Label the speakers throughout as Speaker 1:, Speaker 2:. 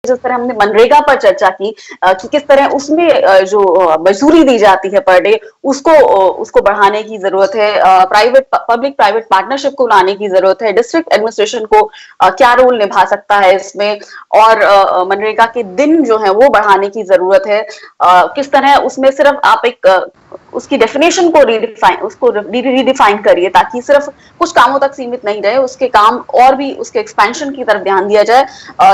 Speaker 1: जिस तरह हमने मनरेगा पर चर्चा की कि किस तरह उसमें जो मजदूरी दी जाती है पर डे उसको बढ़ाने की जरूरत है, पब्लिक प्राइवेट पार्टनरशिप को लाने की जरूरत है, डिस्ट्रिक्ट एडमिनिस्ट्रेशन को क्या रोल निभा सकता है इसमें, और मनरेगा के दिन जो है वो बढ़ाने की जरूरत है। किस तरह उसमें सिर्फ आप एक उसकी डेफिनेशन को रीडिफाइन करिए ताकि सिर्फ कुछ कामों तक सीमित नहीं रहे, उसके काम और भी उसके एक्सपेंशन की तरफ ध्यान दिया जाए।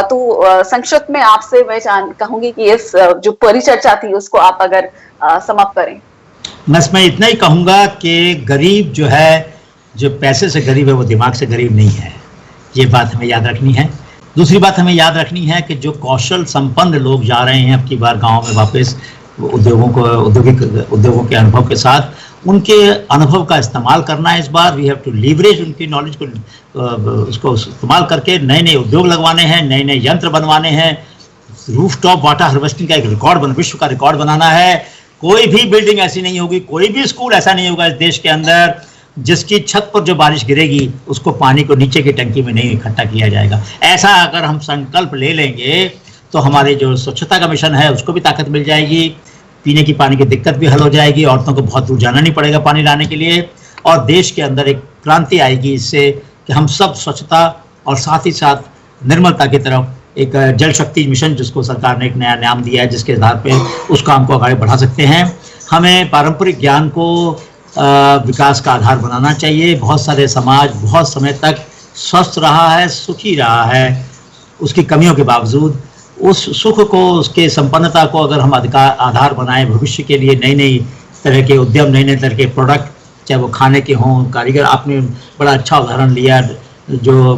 Speaker 1: तो संक्षिप्त में आपसे मैं कहूंगी कि इस जो परिचर्चा थी उसको आप अगर समाप्त करें।
Speaker 2: बस मैं इतना ही कहूंगा कि गरीब जो है, जो पैसे से गरीब है वो दिमाग से गरीब नहीं है, ये बात हमें याद रखनी है। दूसरी बात हमें याद रखनी है कि जो कौशल संपन्न लोग जा रहे हैं अब की बार गांव में वापस उद्योगों के अनुभव के साथ, उनके अनुभव का इस्तेमाल करना है। इस बार वी हैव टू लीवरेज उनकी नॉलेज को, उसको इस्तेमाल करके नए नए उद्योग लगवाने हैं, नए नए यंत्र बनवाने हैं, रूफटॉप वाटर हार्वेस्टिंग का एक विश्व का रिकॉर्ड बनाना है। कोई भी बिल्डिंग ऐसी नहीं होगी, कोई भी स्कूल ऐसा नहीं होगा इस देश के अंदर जिसकी छत पर जो बारिश गिरेगी उसको पानी को नीचे की टंकी में नहीं इकट्ठा किया जाएगा। ऐसा अगर हम संकल्प ले लेंगे तो हमारे जो स्वच्छता का मिशन है उसको भी ताकत मिल जाएगी, पीने की पानी की दिक्कत भी हल हो जाएगी, औरतों को बहुत दूर जाना नहीं पड़ेगा पानी लाने के लिए, और देश के अंदर एक क्रांति आएगी इससे कि हम सब स्वच्छता और साथ ही साथ निर्मलता की तरफ एक जल शक्ति मिशन जिसको सरकार ने एक नया नाम दिया है, जिसके आधार पे उस काम को आगे बढ़ा सकते हैं। हमें पारंपरिक ज्ञान को विकास का आधार बनाना चाहिए। बहुत सारे समाज बहुत समय तक स्वस्थ रहा है, सुखी रहा है, उसकी कमियों के बावजूद। उस सुख को, उसके संपन्नता को अगर हम आधार बनाएं भविष्य के लिए, नई नई तरह के उद्यम, नए नए तरह के प्रोडक्ट, चाहे वो खाने के हों, कारीगर, आपने बड़ा अच्छा उदाहरण लिया, जो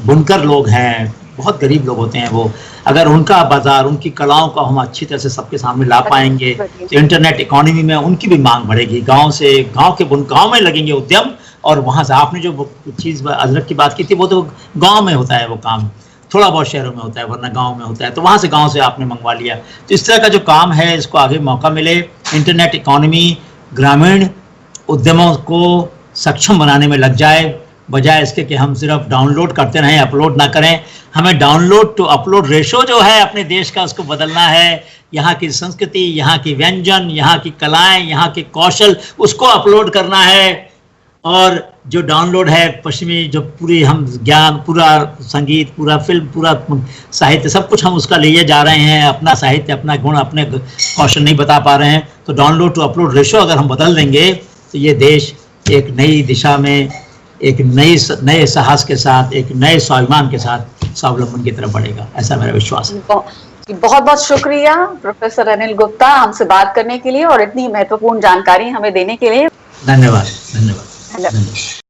Speaker 2: बुनकर लोग हैं, बहुत गरीब लोग होते हैं वो, अगर उनका बाजार, उनकी कलाओं को हम अच्छी तरह से सबके सामने ला पाएंगे तो इंटरनेट इकोनॉमी में उनकी भी मांग बढ़ेगी। गांव में लगेंगे उद्यम, और वहां से आपने जो चीज़ अदरक की बात की थी वो तो गांव में होता है वो काम, थोड़ा बहुत शहरों में होता है, वरना गांव में होता है, तो वहां से गांव से आपने मंगवा लिया। तो इस तरह का जो काम है इसको आगे मौका मिले। इंटरनेट इकोनॉमी ग्रामीण उद्यमों को सक्षम बनाने में लग जाए, बजाय इसके कि हम सिर्फ डाउनलोड करते रहें, अपलोड ना करें। हमें डाउनलोड टू अपलोड रेशो जो है अपने देश का, उसको बदलना है। यहाँ की संस्कृति, यहाँ की व्यंजन, यहाँ की कलाएं, यहाँ के कौशल, उसको अपलोड करना है। और जो डाउनलोड है पश्चिमी, जो पूरी हम ज्ञान, पूरा संगीत, पूरा फिल्म, पूरा साहित्य, सब कुछ हम उसका लिए जा रहे हैं, अपना साहित्य, अपना गुण, अपने कौशल नहीं बता पा रहे हैं। तो डाउनलोड टू अपलोड रेशो अगर हम बदल देंगे तो ये देश एक नई दिशा में, एक नए साहस के साथ, एक नए स्वाभिमान के साथ स्वावलंबन की तरफ बढ़ेगा, ऐसा मेरा विश्वास है।
Speaker 1: बहुत बहुत शुक्रिया प्रोफेसर अनिल गुप्ता हमसे बात करने के लिए और इतनी महत्वपूर्ण जानकारी हमें देने के लिए।
Speaker 2: धन्यवाद।